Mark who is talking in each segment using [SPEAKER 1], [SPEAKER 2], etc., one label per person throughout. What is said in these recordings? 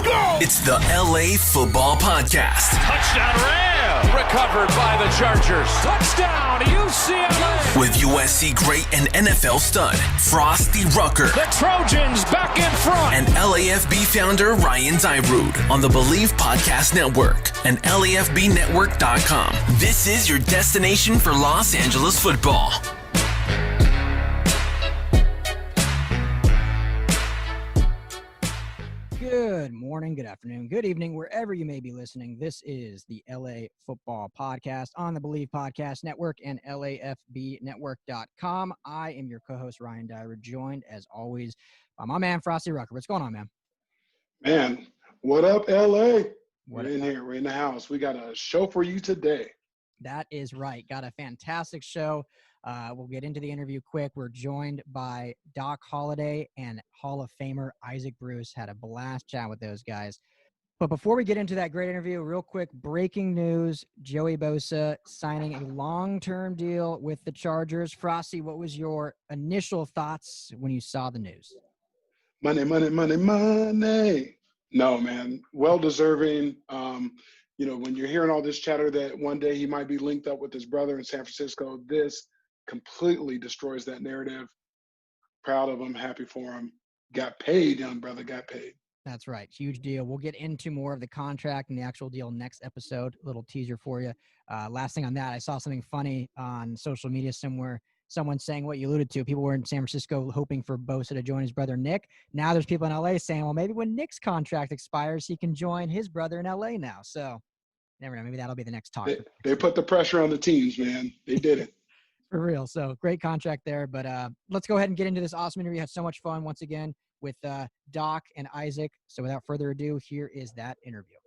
[SPEAKER 1] Go! It's the LA Football Podcast.
[SPEAKER 2] Touchdown Ram! Recovered by the Chargers. Touchdown UCLA!
[SPEAKER 1] With USC great and NFL stud, Frostee Rucker.
[SPEAKER 2] The Trojans back in front.
[SPEAKER 1] And LAFB founder Ryan Dyrud on the Bleav Podcast Network and LAFBnetwork.com. This is your destination for Los Angeles football.
[SPEAKER 3] Good morning, good afternoon, good evening, wherever you may be listening. This is the LA Football Podcast on the Bleav Podcast Network and LAFBnetwork.com. I am your co-host, Ryan Dyrud, joined, as always, by my man, Frostee Rucker. What's going on, man?
[SPEAKER 4] Man, what up, LA? We're in here. We're in the house. We got a show for you today.
[SPEAKER 3] That is right. Got a fantastic show. We'll get into the interview quick. We're joined by Doc Holliday and Hall of Famer Isaac Bruce. Had a blast chat with those guys. But before we get into that great interview, real quick, breaking news, Joey Bosa signing a long-term deal with the Chargers. Frostee, what was your initial thoughts when you saw the news?
[SPEAKER 4] Money, money, money, money. No, man, well-deserving. When you're hearing all this chatter that one day he might be linked up with his brother in San Francisco, this completely destroys that narrative. Proud of him, happy for him. Got paid, young brother, got paid.
[SPEAKER 3] That's right. Huge deal. We'll get into more of the contract and the actual deal next episode. A little teaser for you. Last thing on that, I saw something funny on social media somewhere. Someone saying what you alluded to. People were in San Francisco hoping for Bosa to join his brother Nick. Now there's people in LA saying, well, maybe when Nick's contract expires, he can join his brother in LA now. So never know. Maybe that'll be the next talk.
[SPEAKER 4] They put the pressure on the teams, man. They did it.
[SPEAKER 3] For real. So great contract there. But let's go ahead and get into this awesome interview. Had so much fun once again with Doc and Isaac. So without further ado, here is that interview.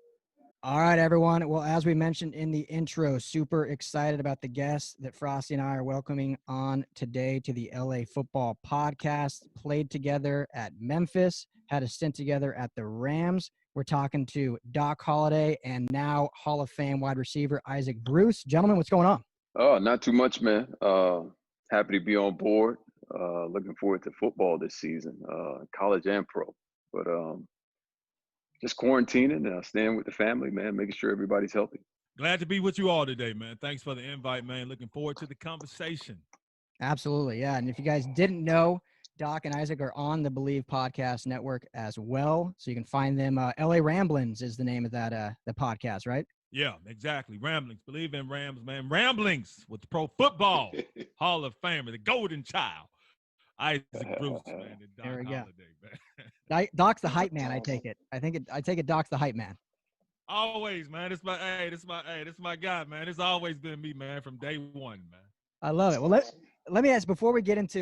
[SPEAKER 3] All right, everyone. Well, as we mentioned in the intro, super excited about the guests that Frostee and I are welcoming on today to the LA Football Podcast. Played together at Memphis, had a stint together at the Rams. We're talking to Doc Holliday and now Hall of Fame wide receiver Isaac Bruce. Gentlemen, what's going on?
[SPEAKER 5] Oh, not too much, man. Happy to be on board. Looking forward to football this season, college and pro. But just quarantining and staying with the family, man, making sure everybody's healthy.
[SPEAKER 6] Glad to be with you all today, man. Thanks for the invite, man. Looking forward to the conversation.
[SPEAKER 3] Absolutely, yeah. And if you guys didn't know, Doc and Isaac are on the Bleav Podcast Network as well. So you can find them. LA Ramblings is the name of that the podcast, right?
[SPEAKER 6] Yeah, exactly. Ramblings. Bleav in Rams, man. Ramblings with the Pro Football Hall of Famer, the golden child. Isaac Bruce, man. And Doc
[SPEAKER 3] There we go.
[SPEAKER 6] Holliday, man.
[SPEAKER 3] Doc's the hype man, I take it. I take it Doc's the hype man.
[SPEAKER 6] Always, man. This my guy, man. It's always been me, man, from day one, man.
[SPEAKER 3] I love it. Well, let me ask, before we get into,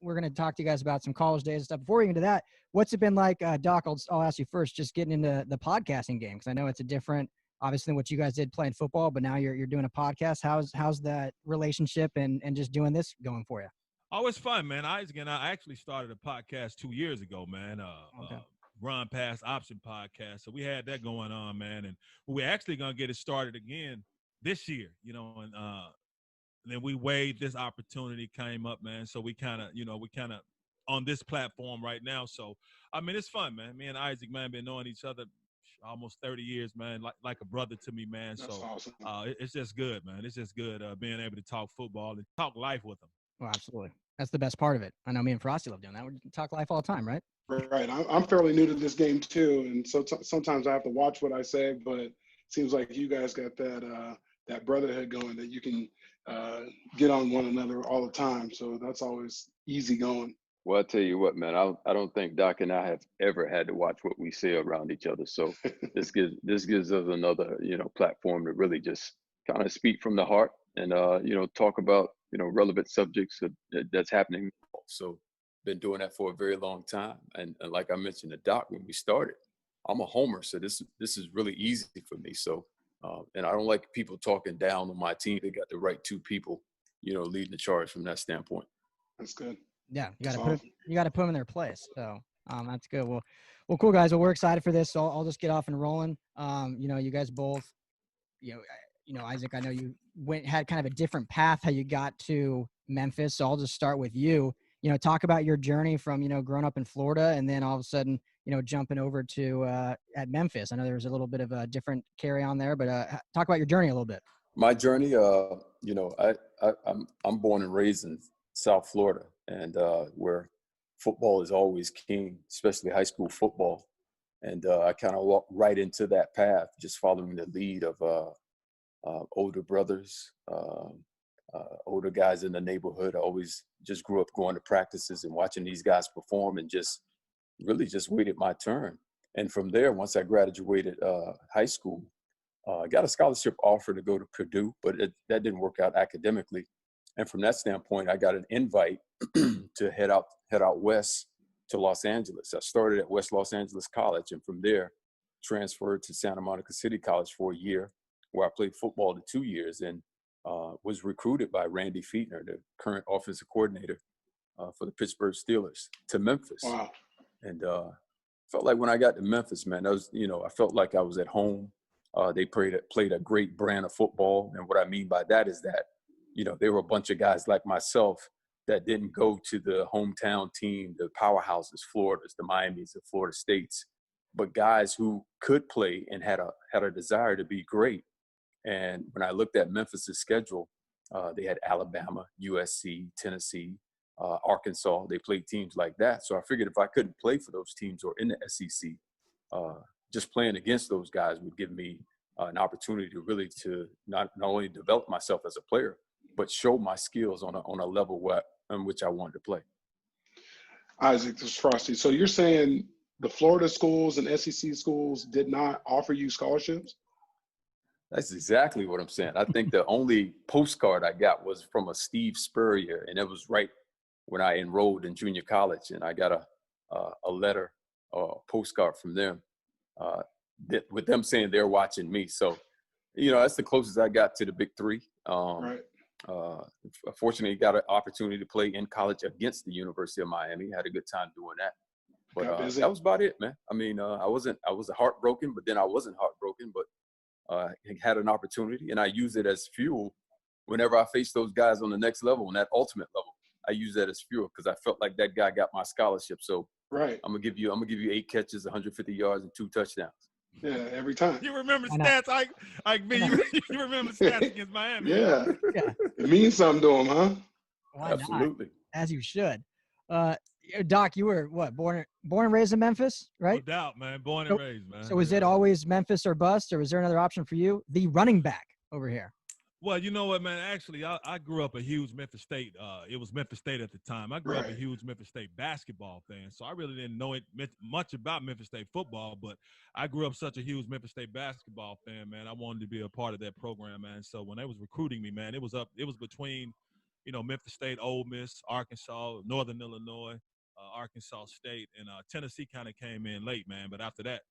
[SPEAKER 3] we're going to talk to you guys about some college days and stuff. Before we get into that, what's it been like, Doc, I'll ask you first, just getting into the podcasting game, because I know it's a different, obviously, than what you guys did playing football, but now you're doing a podcast. How's that relationship and just doing this going for you?
[SPEAKER 6] Oh, it's fun, man. Isaac and I actually started a podcast 2 years ago, man. Run Pass Option podcast. So we had that going on, man. And we're actually going to get it started again this year, and then we waived this opportunity came up, man. So we kind of on this platform right now. So, I mean, it's fun, man. Me and Isaac, man, been knowing each other almost 30 years, man, like a brother to me, man.
[SPEAKER 4] That's
[SPEAKER 6] so
[SPEAKER 4] awesome.
[SPEAKER 6] It's just good, man. It's just good being able to talk football and talk life with them.
[SPEAKER 3] Oh, absolutely. That's the best part of it. I know me and Frostee love doing that. We talk life all the time, right?
[SPEAKER 4] Right. I'm fairly new to this game too, and so sometimes I have to watch what I say. But it seems like you guys got that brotherhood going that you can get on one another all the time. So that's always easy going.
[SPEAKER 5] Well, I tell you what, man, I don't think Doc and I have ever had to watch what we say around each other. So this gives us another, platform to really just kind of speak from the heart and, talk about, relevant subjects that's happening. So been doing that for a very long time. And like I mentioned to Doc when we started, I'm a homer. So this is really easy for me. So, and I don't like people talking down on my team. They got the right two people, leading the charge from that standpoint.
[SPEAKER 4] That's good.
[SPEAKER 3] Yeah, you got to put them in their place. So that's good. Well, cool guys. Well, we're excited for this. So I'll just get off and rolling. You guys both, Isaac, I know you had kind of a different path how you got to Memphis. So I'll just start with you. Talk about your journey from growing up in Florida, and then all of a sudden jumping over to at Memphis. I know there was a little bit of a different carry on there, but talk about your journey a little bit.
[SPEAKER 5] My journey, I'm born and raised in South Florida, and where football is always king, especially high school football. And I kind of walked right into that path, just following the lead of older brothers, older guys in the neighborhood. I always just grew up going to practices and watching these guys perform, and just really just waited my turn. And from there, once I graduated high school, I got a scholarship offer to go to Purdue, but that didn't work out academically. And from that standpoint, I got an invite to head out west to Los Angeles. I started at West Los Angeles College, and from there transferred to Santa Monica City College for a year, where I played football the 2 years, and was recruited by Randy Fietner, the current offensive coordinator for the Pittsburgh Steelers, to Memphis.
[SPEAKER 4] Wow.
[SPEAKER 5] And felt like when I got to Memphis, man, I felt like I was at home. They played a great brand of football. And what I mean by that is that, there were a bunch of guys like myself that didn't go to the hometown team, the powerhouses, Florida's, the Miamis, the Florida States, but guys who could play and had a desire to be great. And when I looked at Memphis's schedule, they had Alabama, USC, Tennessee, Arkansas. They played teams like that. So I figured if I couldn't play for those teams or in the SEC, just playing against those guys would give me an opportunity to really to not only develop myself as a player, but show my skills on a level in which I wanted to play.
[SPEAKER 4] Isaac, this is Frostee. So you're saying the Florida schools and SEC schools did not offer you scholarships?
[SPEAKER 5] That's exactly what I'm saying. I think the only postcard I got was from a Steve Spurrier, and it was right when I enrolled in junior college, and I got a letter or a postcard from them with them saying they're watching me. So, that's the closest I got to the big three.
[SPEAKER 4] Right.
[SPEAKER 5] Fortunately, got an opportunity to play in college against the University of Miami. Had a good time doing that. But that was about it, man. I mean, I was heartbroken, but then I wasn't heartbroken, but had an opportunity, and I use it as fuel whenever I face those guys on the next level, on that ultimate level. I use that as fuel because I felt like that guy got my scholarship. So
[SPEAKER 4] right.
[SPEAKER 5] I'm gonna give you 8 catches, 150 yards, and 2 touchdowns.
[SPEAKER 4] Yeah, every time.
[SPEAKER 6] You remember stats, you remember stats against Miami.
[SPEAKER 4] Yeah. It means something to him, huh?
[SPEAKER 3] Why
[SPEAKER 5] Absolutely.
[SPEAKER 3] Not? As you should. Doc, you were what, born and raised in Memphis, right?
[SPEAKER 6] No doubt, man. Born and raised, man.
[SPEAKER 3] So was it always Memphis or bust, or was there another option for you? The running back over here.
[SPEAKER 6] Well, you know what, man? Actually, I grew up a huge Memphis State. It was Memphis State at the time. I grew up a huge Memphis State basketball fan, so I really didn't know much about Memphis State football, but I grew up such a huge Memphis State basketball fan, man. I wanted to be a part of that program, man. So when they was recruiting me, man, it was between, Memphis State, Ole Miss, Arkansas, Northern Illinois, Arkansas State, and Tennessee kind of came in late, man. But after that,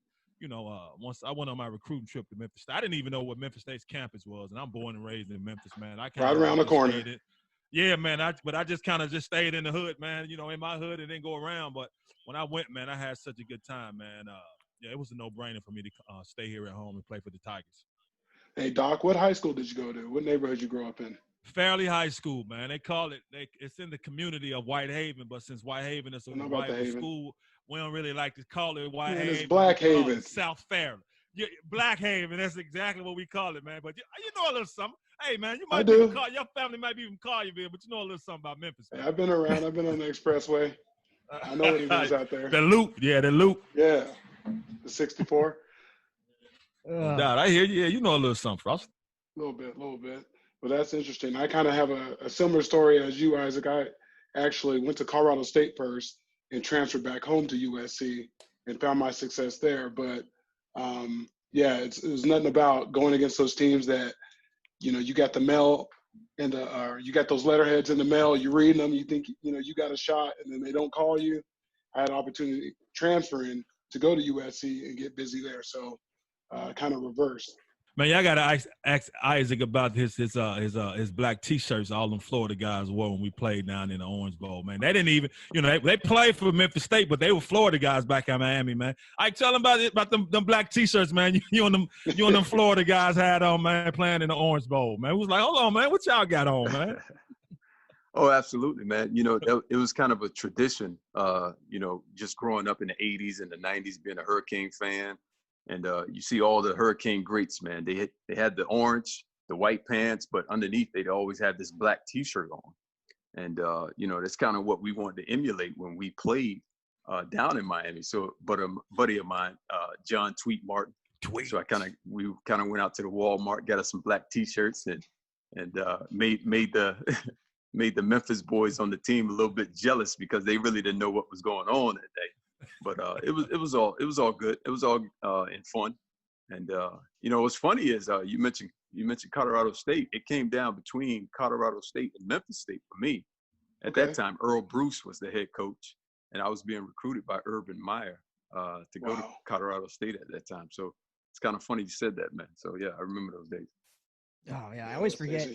[SPEAKER 6] once I went on my recruiting trip to Memphis State, I didn't even know what Memphis State's campus was, and I'm born and raised in Memphis, man. I
[SPEAKER 4] right around the corner.
[SPEAKER 6] Yeah, man. But I just kind of just stayed in the hood, man. In my hood, it didn't go around. But when I went, man, I had such a good time, man. Yeah, it was a no-brainer for me to stay here at home and play for the Tigers.
[SPEAKER 4] Hey, Doc, what high school did you go to? What neighborhood you grow up in?
[SPEAKER 6] Fairleigh High School, man. They call it. It's in the community of Whitehaven, but since Whitehaven is a rival school, we don't really like to call it Whitehaven.
[SPEAKER 4] It's Black Haven.
[SPEAKER 6] South Fairleigh. Yeah, Black Haven. That's exactly what we call it, man. But you know a little something. Hey, man, you might even call your family might even call you, but you know a little something about Memphis.
[SPEAKER 4] Hey, I've been around. I've been on the expressway. I know what he does out there.
[SPEAKER 6] The loop. Yeah, the loop.
[SPEAKER 4] Yeah, the 64.
[SPEAKER 6] Dad, I hear you. Yeah, you know a little something, Frost.
[SPEAKER 4] A little bit. Well, that's interesting. I kind of have a similar story as you, Isaac. I actually went to Colorado State first and transferred back home to USC and found my success there. But, it was nothing about going against those teams that, you got the mail and you got those letterheads in the mail, you read them, you think, you got a shot, and then they don't call you. I had an opportunity transferring to go to USC and get busy there. So kind of reversed.
[SPEAKER 6] Man, y'all gotta ask Isaac about his black T-shirts. All them Florida guys wore when we played down in the Orange Bowl. Man, they didn't even, they played for Memphis State, but they were Florida guys back in Miami. Man, I tell them about them black T-shirts, man. You and them Florida guys had on, man, playing in the Orange Bowl. Man, it was like, hold on, man, what y'all got on, man?
[SPEAKER 5] Oh, absolutely, man. You know, it was kind of a tradition, you know, just growing up in the 80s and the 90s, being a Hurricane fan. And you see all the Hurricane greats, man. They had the orange, the white pants, but underneath they'd always have this black T-shirt on. And, you know, that's kind of what we wanted to emulate when we played down in Miami. So, but a buddy of mine, John Tweet Martin. So we kind of went out to the Walmart, got us some black T-shirts, and made the made the Memphis boys on the team a little bit jealous because they really didn't know what was going on that day. But it was all good. It was all in fun. And you know, what's funny is you mentioned Colorado State. It came down between Colorado State and Memphis State for me. At that time, Earl Bruce was the head coach, and I was being recruited by Urban Meyer to go to Colorado State at that time. So it's kind of funny you said that, man. So yeah, I remember those days.
[SPEAKER 3] Oh yeah, I always forget.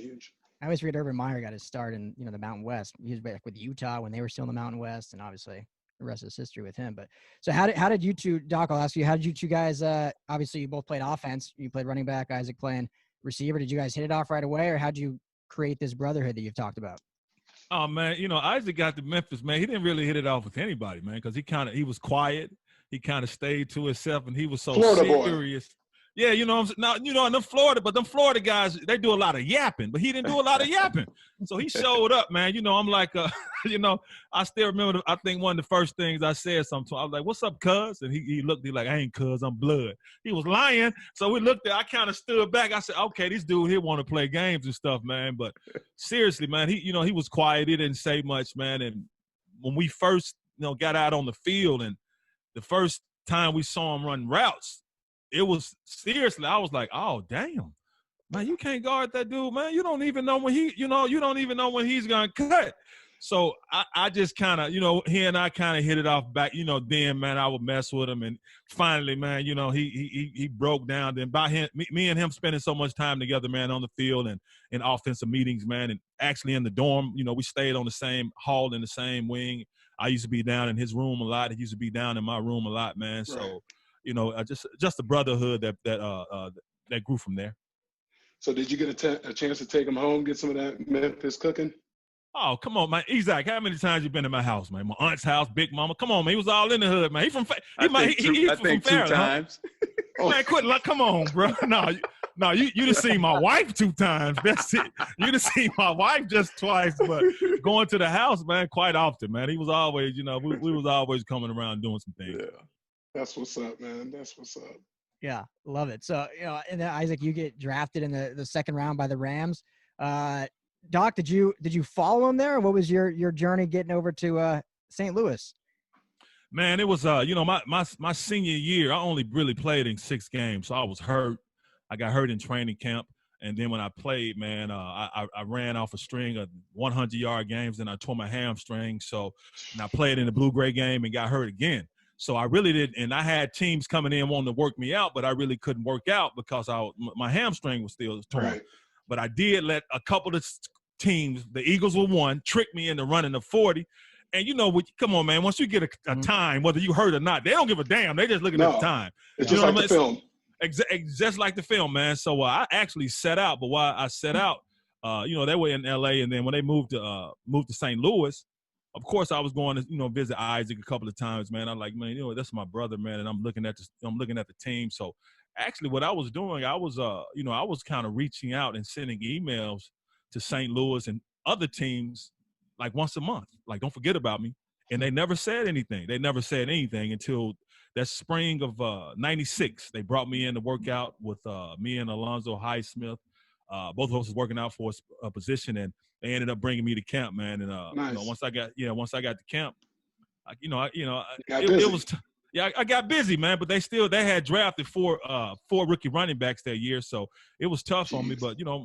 [SPEAKER 3] I always forget Urban Meyer got his start in, you know, the Mountain West. He was back with Utah when they were still in the Mountain West, and obviously the rest is history with him. But so how did you two, Doc, I'll ask you, how did you two guys, obviously you both played offense. You played running back, Isaac playing receiver. Did you guys hit it off right away, or how'd you create this brotherhood that you've talked about?
[SPEAKER 6] Oh, man, you know, Isaac got to Memphis, man. He didn't really hit it off with anybody, man, because he was quiet. He kind of stayed to himself, and he was so serious. Boy. Yeah, you know, now, you know, and them Florida guys, they do a lot of yapping, but he didn't do a lot of yapping. So he showed up, man. You know, I'm like, you know, I still remember, I think one of the first things I said something to him, I was like, what's up, cuz? And he looked, he like, I ain't cuz, I'm blood. He was lying. So we looked at, I kind of stood back. I said, okay, this dude here want to play games and stuff, man. But seriously, man, he was quiet. He didn't say much, man. And when we first, you know, got out on the field and the first time we saw him run routes, it was seriously, I was like, oh, damn, man, you can't guard that dude, man. You don't even know when you don't even know when he's going to cut. So I just kind of, you know, he and I kind of hit it off back, you know, then, man, I would mess with him. And finally, man, you know, he broke down. Then by him, me and him spending so much time together, man, on the field and in offensive meetings, man, and actually in the dorm, you know, we stayed on the same hall in the same wing. I used to be down in his room a lot. He used to be down in my room a lot, man. So, right. You know, just the brotherhood that grew from there.
[SPEAKER 4] So did you get a chance to take him home, get some of that Memphis cooking?
[SPEAKER 6] Oh, come on, man. Isaac, how many times you been in my house, man? My aunt's house, Big Mama. Come on, man. He was all in the hood, man. He from
[SPEAKER 5] I think two times.
[SPEAKER 6] Huh? Man, quit. Like, come on, bro. No, you done seen my wife 2 times. That's it. You done seen my wife just twice, but going to the house, man, quite often, man. He was always, you know, we was always coming around doing some things.
[SPEAKER 4] Yeah. That's what's up, man. That's what's up.
[SPEAKER 3] Yeah, love it. So, you know, and then Isaac, you get drafted in the second round by the Rams. Doc, did you follow him there? Or what was your journey getting over to St. Louis?
[SPEAKER 6] Man, it was you know, my senior year, I only really played in 6 games, so I was hurt. I got hurt in training camp, and then when I played, man, I ran off a string of 100-yard games, and I tore my hamstring. So, and I played in the blue-gray game and got hurt again. So I really did, and I had teams coming in wanting to work me out, but I really couldn't work out because my hamstring was still torn. Right. But I did let a couple of teams, the Eagles were one, trick me into running the 40. And you know, come on, man, once you get a time, whether you hurt or not, they don't give a damn. They just looking at the time.
[SPEAKER 4] It's just like the film.
[SPEAKER 6] Just like the film, man. So I actually set out, but while I set out, you know, they were in L.A., and then when they moved to St. Louis, of course, I was going to, you know, visit Isaac a couple of times, man. I'm like, man, you know, that's my brother, man, and I'm looking at the team. So actually, what I was doing, I was, you know, I was kind of reaching out and sending emails to St. Louis and other teams like once a month, like, don't forget about me. And they never said anything. They never said anything until that spring of '96. They brought me in to work out with me and Alonzo Highsmith. Both of us was working out for a position, and they ended up bringing me to camp, man. And
[SPEAKER 4] nice.
[SPEAKER 6] You know, once I got to camp, it was I got busy, man. But they had drafted 4 rookie running backs that year, so it was tough on me. But you know,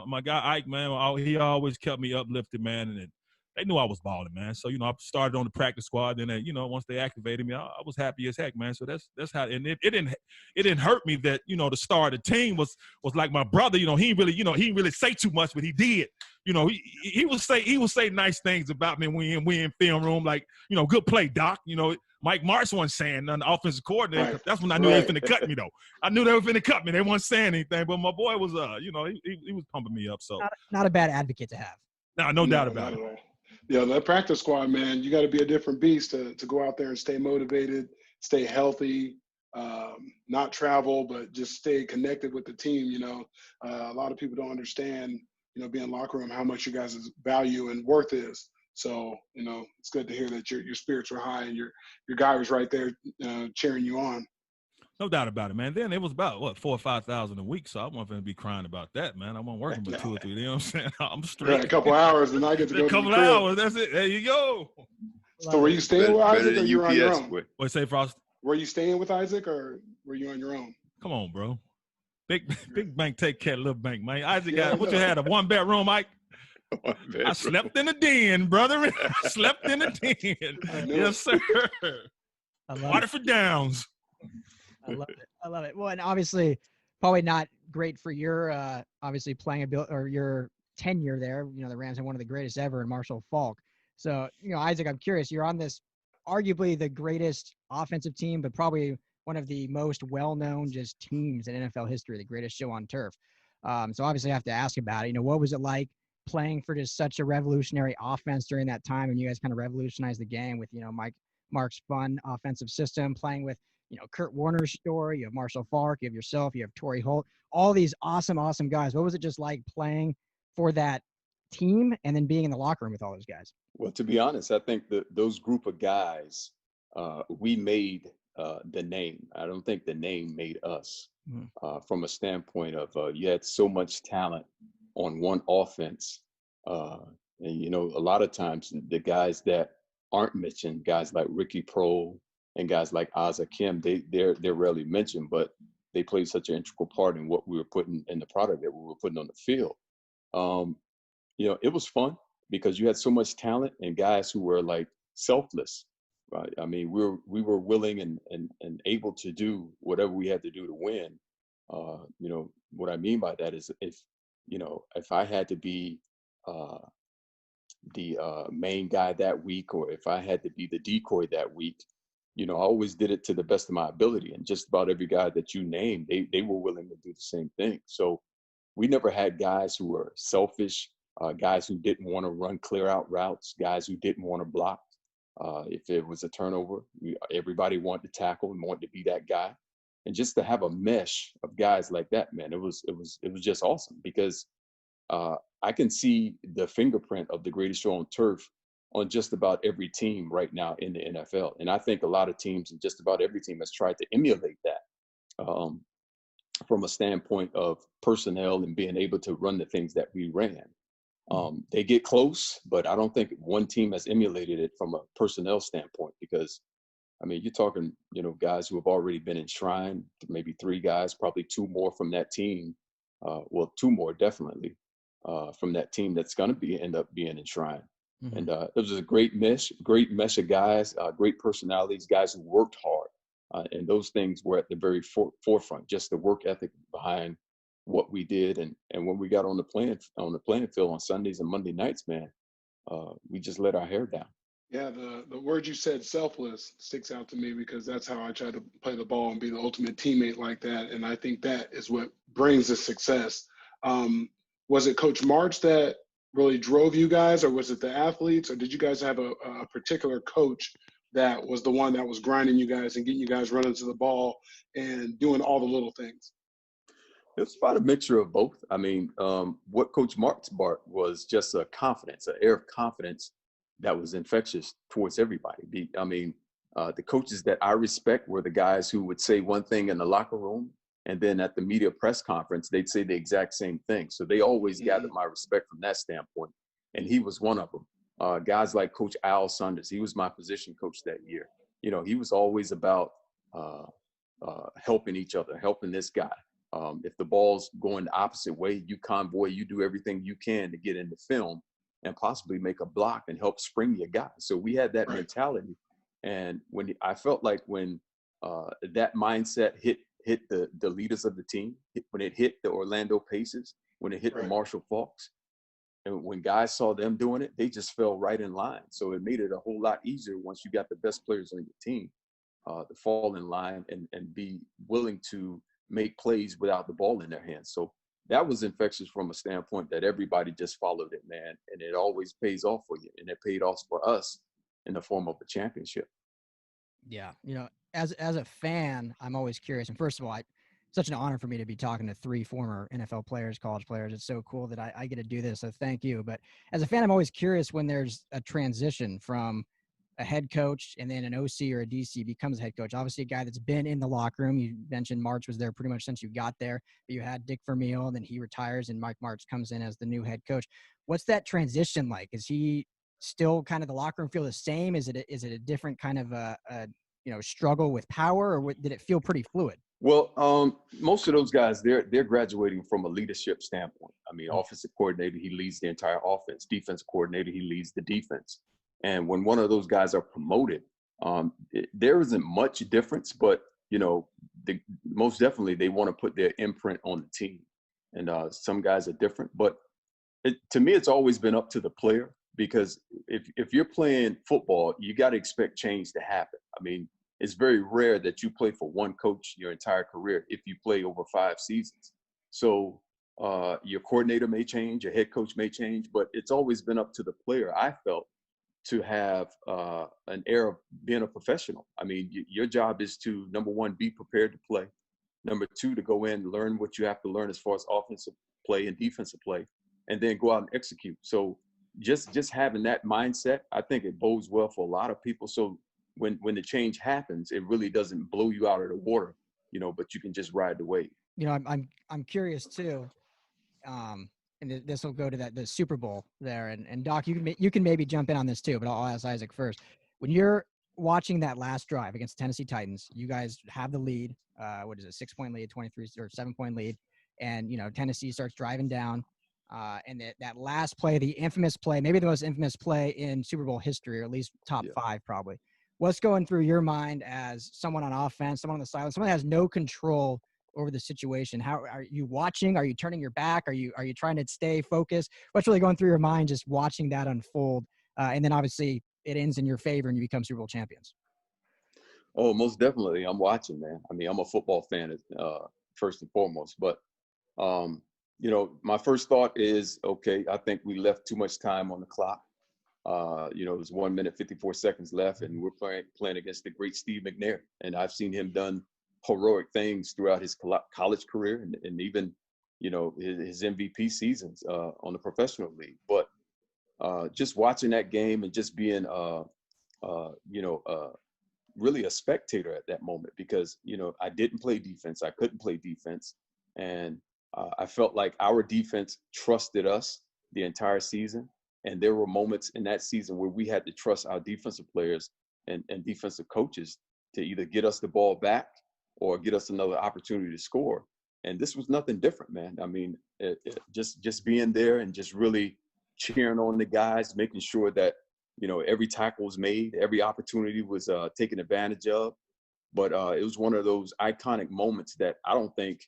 [SPEAKER 6] my guy Ike, man, he always kept me uplifted, man, and they knew I was balling, man. So, you know, I started on the practice squad. Then, you know, once they activated me, I was happy as heck, man. So that's how. And it didn't hurt me that, you know, the star of the team was like my brother. You know, he didn't really say too much, but he did. You know, he would say nice things about me when we in film room, like, you know, good play, Doc. You know, Mike Martz wasn't saying nothing, the offensive coordinator. Right. That's when I knew they were finna cut me, though. I knew they were finna cut me. They weren't saying anything, but my boy was, you know, he was pumping me up. So
[SPEAKER 3] not a bad advocate to have.
[SPEAKER 6] No doubt about
[SPEAKER 4] not
[SPEAKER 6] it.
[SPEAKER 4] at all. Yeah, that practice squad, man, you got to be a different beast to go out there and stay motivated, stay healthy, not travel, but just stay connected with the team. A lot of people don't understand, being locker room, how much you guys' value and worth is. So, it's good to hear that your spirits were high and your guy was right there cheering you on.
[SPEAKER 6] No doubt about it, man. Then it was about, 4,000 or 5,000 a week, so I wasn't going to be crying about that, man. I wasn't working but 2 or 3, you know what I'm saying? I'm straight.
[SPEAKER 4] Right, a couple hours, and I get to go
[SPEAKER 6] a
[SPEAKER 4] to
[SPEAKER 6] couple
[SPEAKER 4] the crib.
[SPEAKER 6] hours, that's it. There you go.
[SPEAKER 4] So were you staying with Isaac, or you were on your own?
[SPEAKER 6] What you say, Frost?
[SPEAKER 4] Were you staying with Isaac, or were you on your own?
[SPEAKER 6] Come on, bro. Big bank take care of little bank, man. Isaac
[SPEAKER 4] Yeah,
[SPEAKER 6] got, what you had, a 1-bedroom, Mike? I slept in the den, brother. I slept in the den. Yes, sir. Waterford Downs.
[SPEAKER 3] I love it. I love it. Well, and obviously, probably not great for your obviously playing or your tenure there. The Rams had one of the greatest ever in Marshall Faulk. So, Isaac, I'm curious. You're on this arguably the greatest offensive team, but probably one of the most well-known just teams in NFL history, the greatest show on turf. So obviously I have to ask about it. What was it like playing for just such a revolutionary offense during that time? And you guys kind of revolutionized the game with, Mark's fun offensive system, playing with, Kurt Warner's story. You have Marshall Faulk, you have yourself, you have Torrey Holt, all these awesome guys. What was it just like playing for that team and then being in the locker room with all those guys?
[SPEAKER 7] Well, to be honest, I think those group of guys, we made the name. I don't think the name made us from a standpoint of you had so much talent on one offense. And, a lot of times the guys that aren't mentioned, guys like Ricky Prohl and guys like Asa Kim, they're rarely mentioned, but they played such an integral part in what we were putting in the product that we were putting on the field. It was fun because you had so much talent and guys who were like selfless, right? I mean, we were willing and able to do whatever we had to do to win. What I mean by that is if I had to be the main guy that week, or if I had to be the decoy that week, I always did it to the best of my ability. And just about every guy that you named, they were willing to do the same thing. So we never had guys who were selfish, guys who didn't want to run clear out routes, guys who didn't want to block. If it was a turnover, everybody wanted to tackle and wanted to be that guy. And just to have a mesh of guys like that, man, it was just awesome because I can see the fingerprint of the greatest show on turf on just about every team right now in the NFL. And I think a lot of teams and just about every team has tried to emulate that from a standpoint of personnel and being able to run the things that we ran. They get close, but I don't think one team has emulated it from a personnel standpoint because, I mean, you're talking, guys who have already been enshrined, maybe 3 guys, probably 2 more from that team. 2 more definitely from that team that's going to end up being enshrined. Mm-hmm. And it was a great mesh of guys, great personalities, guys who worked hard. And those things were at the very forefront, just the work ethic behind what we did. And when we got on the playing field on Sundays and Monday nights, man, we just let our hair down.
[SPEAKER 4] Yeah, the word you said, selfless, sticks out to me because that's how I try to play the ball and be the ultimate teammate like that. And I think that is what brings the success. Was it Coach March that really drove you guys, or was it the athletes, or did you guys have a particular coach that was the one that was grinding you guys and getting you guys running to the ball and doing all the little things?
[SPEAKER 7] It was about a mixture of both. I mean, what Coach March brought was just a confidence, an air of confidence that was infectious towards everybody. The coaches that I respect were the guys who would say one thing in the locker room, and then at the media press conference, they'd say the exact same thing. So they always gathered my respect from that standpoint. And he was one of them. Guys like Coach Al Saunders, he was my position coach that year. He was always about helping each other, helping this guy. If the ball's going the opposite way, you convoy, you do everything you can to get into film and possibly make a block and help spring your guy. So we had that mentality. And I felt like when that mindset hit the leaders of the team, when it hit the Orlando Pacers, when it hit the Marshall Faulks, and when guys saw them doing it, they just fell right in line. So it made it a whole lot easier once you got the best players on your team to fall in line and be willing to make plays without the ball in their hands. So that was infectious from a standpoint that everybody just followed it, man. And it always pays off for you. And it paid off for us in the form of a championship.
[SPEAKER 3] Yeah. As a fan, I'm always curious. And first of all, such an honor for me to be talking to 3 former NFL players, college players. It's so cool that I get to do this. So thank you. But as a fan, I'm always curious when there's a transition from a head coach and then an OC or a DC becomes a head coach. Obviously a guy that's been in the locker room. You mentioned March was there pretty much since you got there, but you had Dick Vermeil, and then he retires and Mike Martz comes in as the new head coach. What's that transition like? Is he still kind of the locker room feel the same? Is it a different kind of a struggle with power, or did it feel pretty fluid?
[SPEAKER 7] Well, most of those guys, they're graduating from a leadership standpoint. I mean, offensive coordinator, he leads the entire offense. Defensive coordinator, he leads the defense. And when one of those guys are promoted, there isn't much difference, but, most definitely they want to put their imprint on the team. And some guys are different. But to me, it's always been up to the player, because if you're playing football, you got to expect change to happen. I mean, it's very rare that you play for one coach your entire career if you play over 5 seasons. So your coordinator may change, your head coach may change, but it's always been up to the player, I felt, to have an air of being a professional. I mean, your job is to, number one, be prepared to play. Number 2, to go in, learn what you have to learn as far as offensive play and defensive play, and then go out and execute. So just having that mindset, I think it bodes well for a lot of people. So when the change happens, it really doesn't blow you out of the water, but you can just ride the wave.
[SPEAKER 3] I'm curious too. And this will go to the Super Bowl there. And Doc, you can maybe jump in on this too, but I'll ask Isaac first. When you're watching that last drive against the Tennessee Titans, you guys have the lead. What is it? 6-point lead, 23 or 7-point lead. And, Tennessee starts driving down. And that last play, the infamous play, maybe the most infamous play in Super Bowl history, or at least top 5 probably. What's going through your mind as someone on offense, someone on the sideline, someone that has no control over the situation? How are you watching? Are you turning your back? Are you trying to stay focused? What's really going through your mind just watching that unfold? And then obviously it ends in your favor and you become Super Bowl champions.
[SPEAKER 7] Oh, most definitely. I'm watching, man. I mean, I'm a football fan first and foremost, but my first thought is, okay, I think we left too much time on the clock. It was 1 minute, 54 seconds left, and we're playing against the great Steve McNair. And I've seen him done heroic things throughout his college career and even, his MVP seasons on the professional league. But just watching that game and just being, really a spectator at that moment, because, I didn't play defense. I couldn't play defense. And I felt like our defense trusted us the entire season. And there were moments in that season where we had to trust our defensive players and defensive coaches to either get us the ball back or get us another opportunity to score. And this was nothing different, man. I mean, just being there and just really cheering on the guys, making sure that, every tackle was made, every opportunity was taken advantage of. But it was one of those iconic moments that I don't think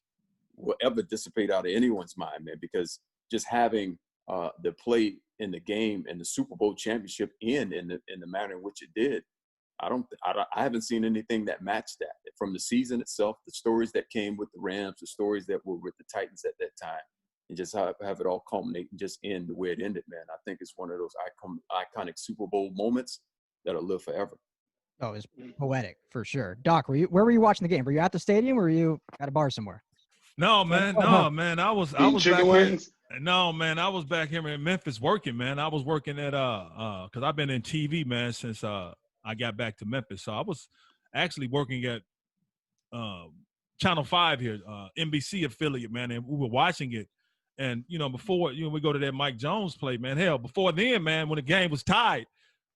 [SPEAKER 7] will ever dissipate out of anyone's mind, man, because just having the play in the game and the Super Bowl championship in the manner in which it did, I haven't seen anything that matched that from the season itself, the stories that came with the Rams, the stories that were with the Titans at that time, and just have it all culminate and just end the way it ended, man. I think it's one of those iconic Super Bowl moments that'll live forever.
[SPEAKER 3] Oh, it's poetic for sure. Doc, where were you watching the game? Were you at the stadium or were you at a bar somewhere?
[SPEAKER 6] No, man. I was
[SPEAKER 4] chicken wings.
[SPEAKER 6] No, man, I was back here in Memphis working, man. I was working at because I've been in TV, man, since I got back to Memphis. So I was actually working at Channel 5 here, NBC affiliate, man, and we were watching it. And before we go to that Mike Jones play, man. Hell, before then, man, when the game was tied,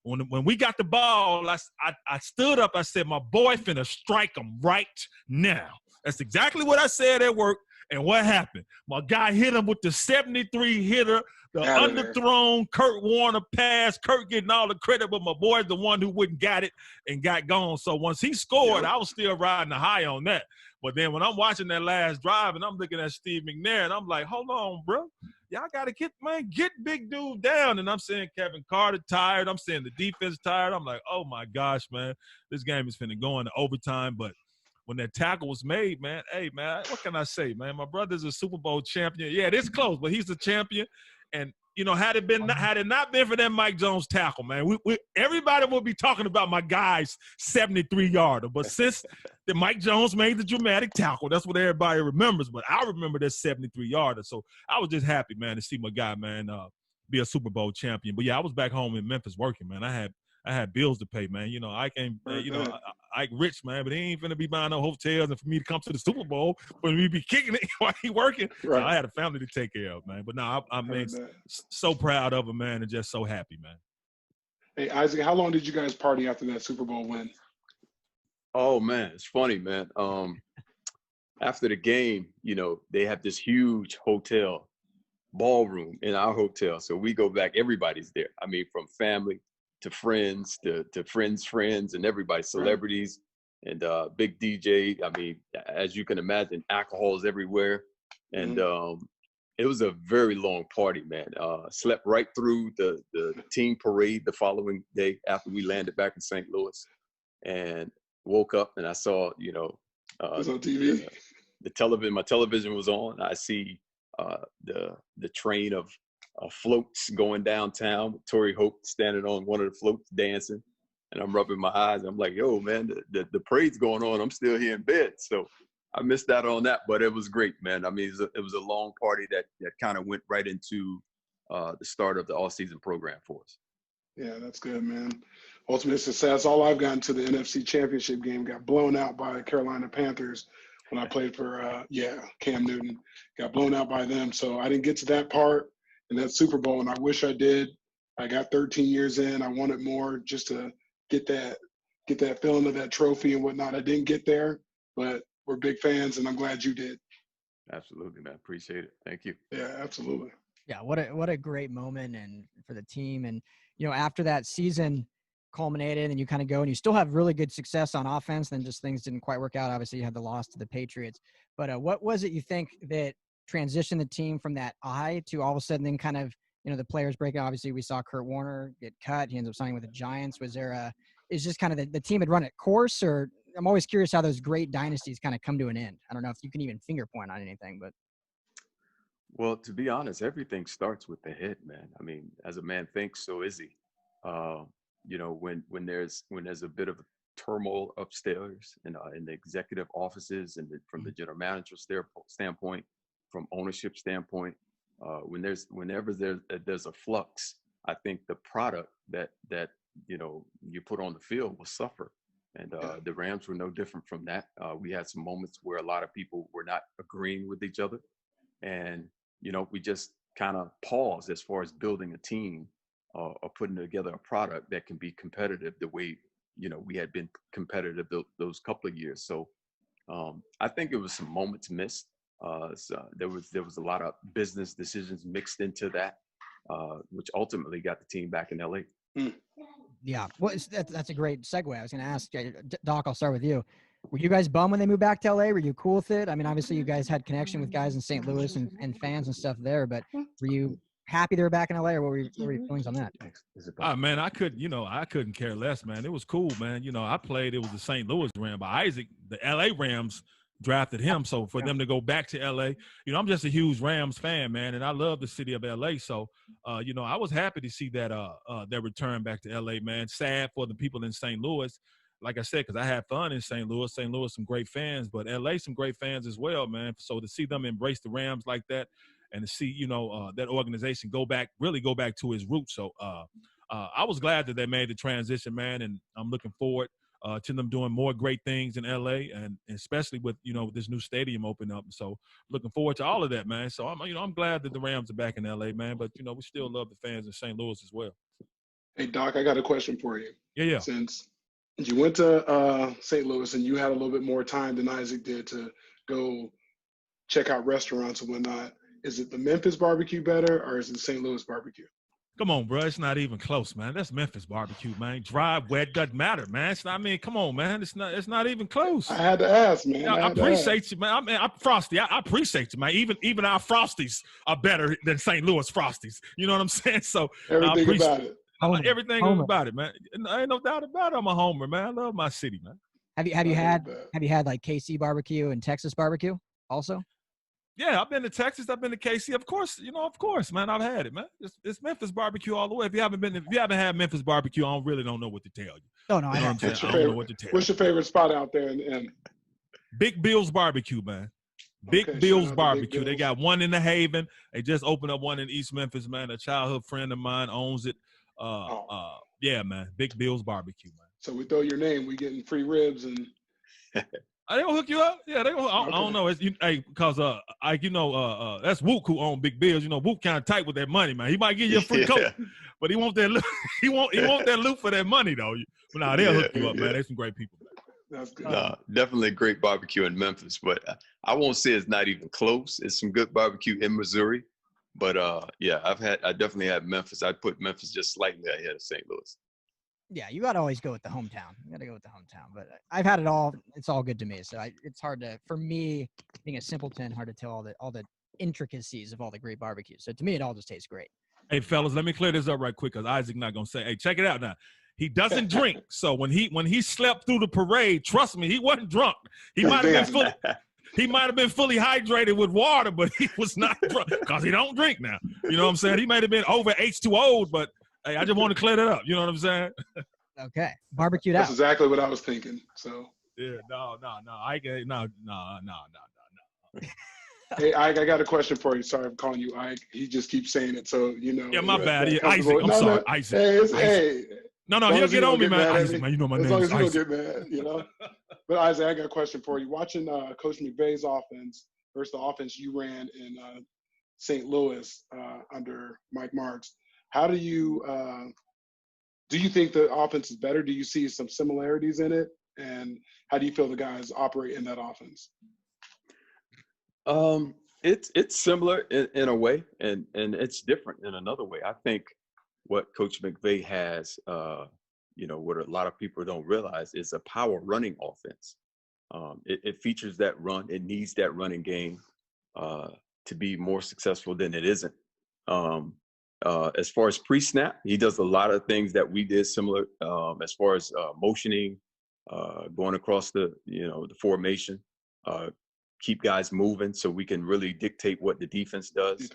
[SPEAKER 6] when we got the ball, I stood up. I said, "My boy finna strike him right now." That's exactly what I said at work. And what happened? My guy hit him with the 73 hitter, the underthrown Kurt Warner pass. Kurt getting all the credit, but my boy's the one who wouldn't got it and got gone. So once he scored, I was still riding the high on that. But then when I'm watching that last drive and I'm looking at Steve McNair and I'm like, hold on, bro. Y'all got to get big dude down. And I'm saying Kevin Carter tired. I'm saying the defense tired. I'm like, oh, my gosh, man. This game is finna go into overtime. But when that tackle was made, man, hey, man, what can I say, man? My brother's a Super Bowl champion. Yeah, it's close, but he's the champion. And, had it not been for that Mike Jones tackle, man, everybody will be talking about my guy's 73-yarder. But since the Mike Jones made the dramatic tackle, that's what everybody remembers. But I remember that 73-yarder. So I was just happy, man, to see my guy, man, be a Super Bowl champion. But, yeah, I was back home in Memphis working, man. I had bills to pay, man. I came, Ike rich, man, but he ain't finna be buying no hotels and for me to come to the Super Bowl when we be kicking it while he working.
[SPEAKER 4] Right.
[SPEAKER 6] So I had a family to take care of, man. But no, I'm so proud of him, man, and just so happy, man.
[SPEAKER 4] Hey, Isaac, how long did you guys party after that Super Bowl win?
[SPEAKER 7] Oh, man, it's funny, man. After the game, they have this huge hotel ballroom in our hotel. So we go back, everybody's there. I mean, from family to friends, to friends, and everybody, celebrities, and big DJ. I mean, as you can imagine, alcohol is everywhere. And it was a very long party, man. Slept right through the team parade the following day after we landed back in St. Louis, and woke up and I saw, it
[SPEAKER 4] was on TV.
[SPEAKER 7] My television was on. I see the train of floats going downtown with Torrey Hope standing on one of the floats dancing, and I'm rubbing my eyes. I'm like, yo, man, the parade's going on. I'm still here in bed. So I missed out on that, but it was great, man. I mean, it was a long party that kind of went right into the start of the all-season program for us.
[SPEAKER 4] Yeah, that's good, man. Ultimate success. All I've gotten to the NFC Championship game, got blown out by the Carolina Panthers when I played for, Cam Newton. Got blown out by them. So I didn't get to that part in that Super Bowl, and I wish I did. I got 13 years in. I wanted more just to get that feeling of that trophy and whatnot. I didn't get there, but we're big fans, and I'm glad you did.
[SPEAKER 7] Absolutely, man. Appreciate it. Thank you.
[SPEAKER 4] Yeah, absolutely.
[SPEAKER 3] Yeah, what a great moment and for the team. And after that season culminated, and you kind of go and you still have really good success on offense, then just things didn't quite work out. Obviously, you had the loss to the Patriots. But what was it you think that transitioned the team from that eye to all of a sudden then kind of the players breaking? Obviously, we saw Kurt Warner get cut. He ends up signing with the Giants. Was there is just kind of the team had run its course, or I'm always curious how those great dynasties kind of come to an end. I don't know if you can even finger point on anything, but.
[SPEAKER 7] Well, to be honest, everything starts with the head, man. I mean, as a man thinks, so is he. When there's a bit of turmoil upstairs in the executive offices and from the general manager standpoint, from ownership standpoint, whenever there's a flux, I think the product that you put on the field will suffer. And the Rams were no different from that. We had some moments where a lot of people were not agreeing with each other, and we just kind of paused as far as building a team or putting together a product that can be competitive the way we had been competitive those couple of years. So I think it was some moments missed. So there was a lot of business decisions mixed into that, which ultimately got the team back in LA.
[SPEAKER 3] Yeah, well, that's a great segue. I was going to ask, Doc, I'll start with you. Were you guys bummed when they moved back to LA? Were you cool with it? I mean, obviously you guys had connection with guys in St. Louis and fans and stuff there, but were you happy they were back in LA, or what were your feelings on that?
[SPEAKER 6] Man, I couldn't care less, man. It was cool, man. I played, it was the St. Louis Rams, but Isaac, the LA Rams drafted him. So for them to go back to LA, I'm just a huge Rams fan, man, and I love the city of LA. So, I was happy to see that their return back to LA, man. Sad for the people in St. Louis. Like I said, because I had fun in St. Louis. St. Louis, some great fans, but LA, some great fans as well, man. So to see them embrace the Rams like that, and to see, that organization really go back to its roots. So I was glad that they made the transition, man, and I'm looking forward to them doing more great things in LA, and especially with, this new stadium opening up. So looking forward to all of that, man. So I'm glad that the Rams are back in LA, man, but, we still love the fans in St. Louis as well.
[SPEAKER 4] Hey, Doc, I got a question for you.
[SPEAKER 6] Yeah.
[SPEAKER 4] Since you went to St. Louis and you had a little bit more time than Isaac did to go check out restaurants and whatnot, is it the Memphis barbecue better, or is it St. Louis barbecue?
[SPEAKER 6] Come on, bro. It's not even close, man. That's Memphis barbecue, man. Dry, wet, doesn't matter, man. Come on, man. It's not even close.
[SPEAKER 4] I had to ask, man.
[SPEAKER 6] I appreciate you, man. I'm Frostee. I appreciate you, man. Even our Frosties are better than St. Louis Frosties. You know what I'm saying? So
[SPEAKER 4] everything about it.
[SPEAKER 6] Everything about it, man. Ain't no doubt about it. I'm a homer, man. I love my city, man.
[SPEAKER 3] Have you had like KC barbecue and Texas barbecue also?
[SPEAKER 6] Yeah, I've been to Texas. I've been to KC. Of course, man. I've had it, man. It's Memphis barbecue all the way. If you haven't had Memphis barbecue, I really don't know what to tell you.
[SPEAKER 3] Oh, no,
[SPEAKER 6] I don't know what to tell you.
[SPEAKER 4] What's your favorite spot out there? And
[SPEAKER 6] Big Bill's Barbecue, man. Big Bill's Barbecue. They got one in the Haven. They just opened up one in East Memphis, man. A childhood friend of mine owns it. Yeah, man. Big Bill's Barbecue, man.
[SPEAKER 4] So we throw your name, we getting free ribs and.
[SPEAKER 6] They gonna hook you up? Yeah, they gonna. I don't know. It's because that's Wook who own Big Bill's. Wook kind of tight with that money, man. He might give you a free coat, but he want that loot. he want that loot for that money though. But nah, they'll hook you up, man. They some great people, man.
[SPEAKER 4] That's good.
[SPEAKER 7] Definitely great barbecue in Memphis, but I won't say it's not even close. It's some good barbecue in Missouri, but I definitely had Memphis. I'd put Memphis just slightly ahead of St. Louis.
[SPEAKER 3] Yeah, you got to always go with the hometown. You got to go with the hometown. But I've had it all. It's all good to me. So it's hard for me, being a simpleton, hard to tell all the intricacies of all the great barbecues. So to me, it all just tastes great.
[SPEAKER 6] Hey, fellas, let me clear this up right quick because Isaac not going to say, hey, check it out now. He doesn't drink. So when he slept through the parade, trust me, he wasn't drunk. He might have been fully hydrated with water, but he was not drunk because he don't drink now. You know what I'm saying? He might have been over H2O, but hey, I just want to clear that up. You know what I'm saying?
[SPEAKER 3] Okay. Barbecued out.
[SPEAKER 4] That's exactly what I was thinking. So.
[SPEAKER 6] Yeah, no.
[SPEAKER 4] Hey, Ike, I got a question for you. Sorry, I'm calling you Ike. He just keeps saying it, so you know.
[SPEAKER 6] Yeah, my bad. Yeah, Isaac. I'm sorry, Isaac.
[SPEAKER 4] Hey,
[SPEAKER 6] No, he'll get on me, man. Isaac, man, you know my name.
[SPEAKER 4] As long as you
[SPEAKER 6] Isaac.
[SPEAKER 4] don't get mad, you know. But Isaac, I got a question for you. Watching Coach McVay's offense versus the offense you ran in St. Louis under Mike Martz, how do you think the offense is better? Do you see some similarities in it? And how do you feel the guys operate in that offense?
[SPEAKER 7] It's similar in a way, and it's different in another way. I think what Coach McVay has, what a lot of people don't realize is a power running offense. It features that run. It needs that running game to be more successful than it isn't. As far as pre-snap, he does a lot of things that we did similar. As far as motioning, going across the formation, keep guys moving so we can really dictate what the defense does.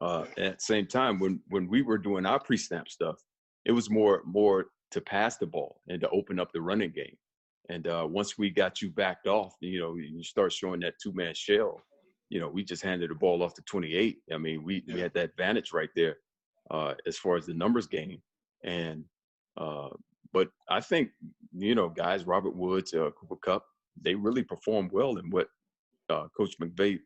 [SPEAKER 7] At the same time, when we were doing our pre-snap stuff, it was more to pass the ball and to open up the running game. And once we got you backed off, you start showing that two-man shell. We just handed the ball off to 28. I mean, we had that advantage right there as far as the numbers game. And but I think guys, Robert Woods, Cooper Kupp, they really perform well in what Coach McVay,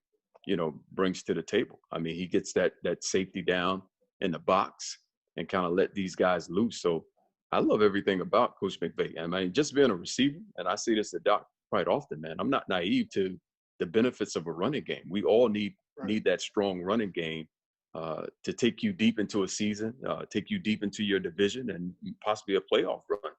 [SPEAKER 7] brings to the table. I mean, he gets that safety down in the box and kind of let these guys loose. So I love everything about Coach McVay. I mean, just being a receiver, and I say this to Doc quite often, man, I'm not naive to the benefits of a running game. We all need that strong running game to take you deep into a season, take you deep into your division, and possibly a playoff run.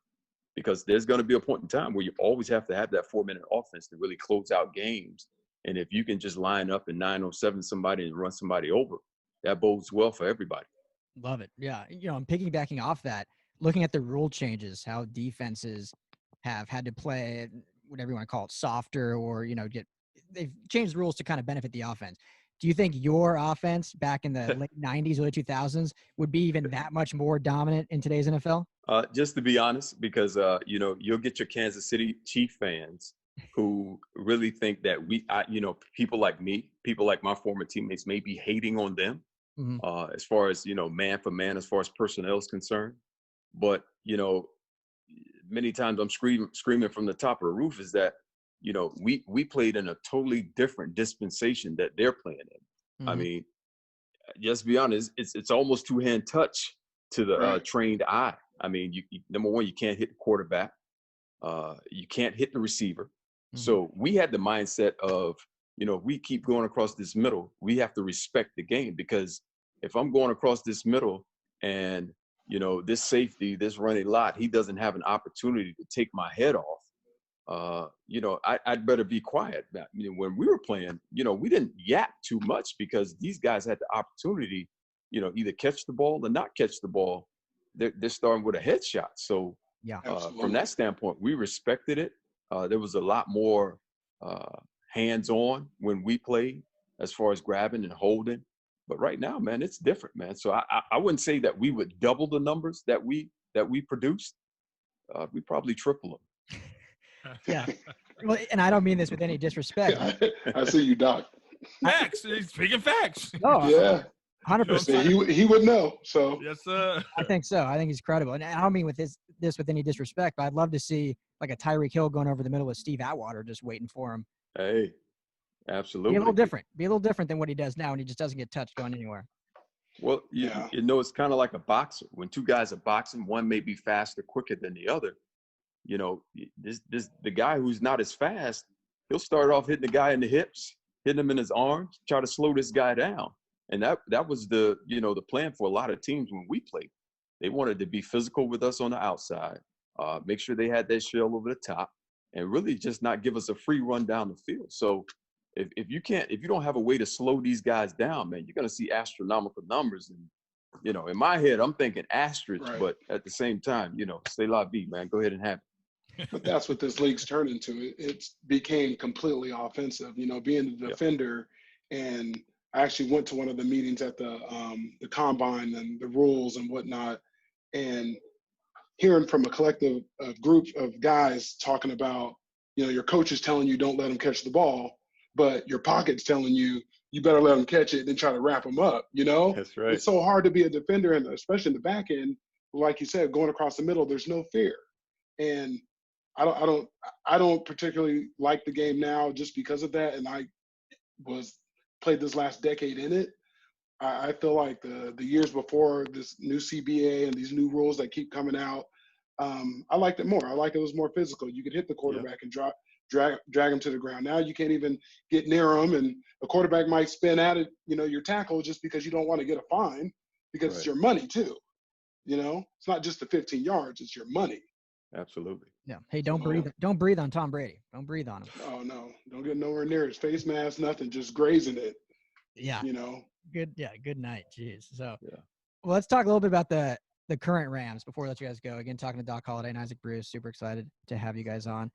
[SPEAKER 7] Because there's going to be a point in time where you always have to have that 4-minute offense to really close out games. And if you can just line up and 907 somebody and run somebody over, that bodes well for everybody.
[SPEAKER 3] Love it. Yeah. I'm piggybacking off that, looking at the rule changes, how defenses have had to play, whatever you want to call it, softer, or, they've changed the rules to kind of benefit the offense. Do you think your offense back in the late 90s, early 2000s would be even that much more dominant in today's NFL?
[SPEAKER 7] Just to be honest, because, you'll get your Kansas City Chief fans who really think that people like me, people like my former teammates may be hating on them as far as, man for man, as far as personnel is concerned. But, many times I'm screaming from the top of the roof is that, we played in a totally different dispensation that they're playing in. I mean, just be honest, it's almost two-hand touch to the trained eye. I mean, you number one, you can't hit the quarterback. You can't hit the receiver. So we had the mindset of, we keep going across this middle, we have to respect the game, because if I'm going across this middle and, this safety, this running lot, he doesn't have an opportunity to take my head off. I'd better be quiet. When we were playing, we didn't yap too much because these guys had the opportunity, either catch the ball or not catch the ball. They're starting with a headshot. So from that standpoint, we respected it. There was a lot more hands-on when we played as far as grabbing and holding. But right now, man, it's different, man. So I wouldn't say that we would double the numbers that we produced. We probably triple them.
[SPEAKER 3] Yeah. Well, and I don't mean this with any disrespect.
[SPEAKER 4] I see you, Doc.
[SPEAKER 6] Facts. He's speaking facts.
[SPEAKER 3] No,
[SPEAKER 4] Yeah.
[SPEAKER 3] 100%.
[SPEAKER 4] He would know. So
[SPEAKER 6] Yes, sir.
[SPEAKER 3] I think so. I think he's credible. And I don't mean with this with any disrespect, but I'd love to see like a Tyreek Hill going over the middle with Steve Atwater just waiting for him.
[SPEAKER 7] Hey, absolutely.
[SPEAKER 3] Be a little different. Be a little different than what he does now, and he just doesn't get touched going anywhere.
[SPEAKER 7] Well, you know, it's kind of like a boxer. When two guys are boxing, one may be faster, quicker than the other. You know, the guy who's not as fast, he'll start off hitting the guy in the hips, hitting him in his arms, try to slow this guy down. And that was the plan for a lot of teams when we played. They wanted to be physical with us on the outside, make sure they had that shell over the top, and really just not give us a free run down the field. So if you don't have a way to slow these guys down, man, you're going to see astronomical numbers. And, you know, in my head, I'm thinking asterisk, right. But at the same time, you know, c'est la vie, man. Go ahead and have it.
[SPEAKER 4] But that's what this league's turned into. It became completely offensive, you know, being the defender. And I actually went to one of the meetings at the combine and the rules and whatnot, and hearing from a collective group of guys talking about, you know, your coach is telling you don't let them catch the ball, but your pocket's telling you you better let them catch it than try to wrap them up, you know?
[SPEAKER 7] That's right.
[SPEAKER 4] It's so hard to be a defender, and especially in the back end, like you said, going across the middle, there's no fear. And I don't particularly like the game now just because of that, and I played this last decade in it. I feel like the years before this new CBA and these new rules that keep coming out, I liked it more. I like it was more physical. You could hit the quarterback and drag him to the ground. Now you can't even get near him, and the quarterback might spin at it, you know, your tackle just because you don't want to get a fine because It's your money too. You know, it's not just the 15 yards; it's your money.
[SPEAKER 7] Absolutely.
[SPEAKER 3] Yeah. Hey, don't breathe. Don't breathe on Tom Brady. Don't breathe on him.
[SPEAKER 4] Oh no! Don't get nowhere near his face mask. Nothing. Just grazing it.
[SPEAKER 3] Yeah.
[SPEAKER 4] You know.
[SPEAKER 3] Good. Yeah. Good night. Jeez. So, well, let's talk a little bit about the current Rams before we let you guys go. Again, talking to Doc Holliday and Isaac Bruce. Super excited to have you guys on.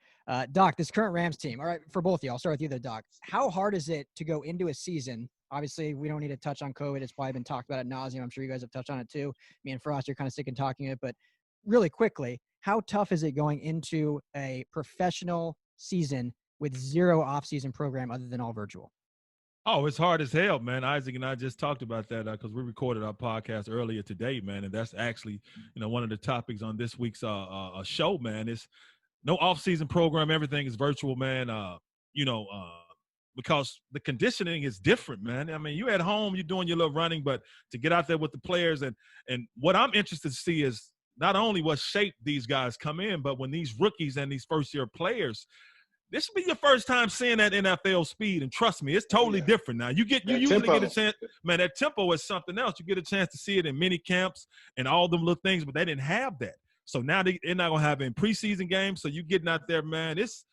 [SPEAKER 3] Doc, this current Rams team. All right, for both of you, I'll start with you, though, Doc. How hard is it to go into a season? Obviously, we don't need to touch on COVID. It's probably been talked about ad nauseum. I'm sure you guys have touched on it too. Me and Frost are kind of sick and talking it, but really quickly, how tough is it going into a professional season with zero off-season program other than all virtual?
[SPEAKER 6] Oh, it's hard as hell, man. Isaac and I just talked about that because we recorded our podcast earlier today, man, and that's actually, you know, one of the topics on this week's show, man. Is no off-season program. Everything is virtual, man. Because the conditioning is different, man. I mean, you at home, you're doing your little running, but to get out there with the players and what I'm interested to see is not only what shape these guys come in, but when these rookies and these first-year players, this should be your first time seeing that NFL speed, and trust me, it's totally different now. You usually get a chance, man. That tempo is something else. You get a chance to see it in mini camps and all them little things, but they didn't have that. So now they're not gonna have it in preseason games. So you getting out there, man. It's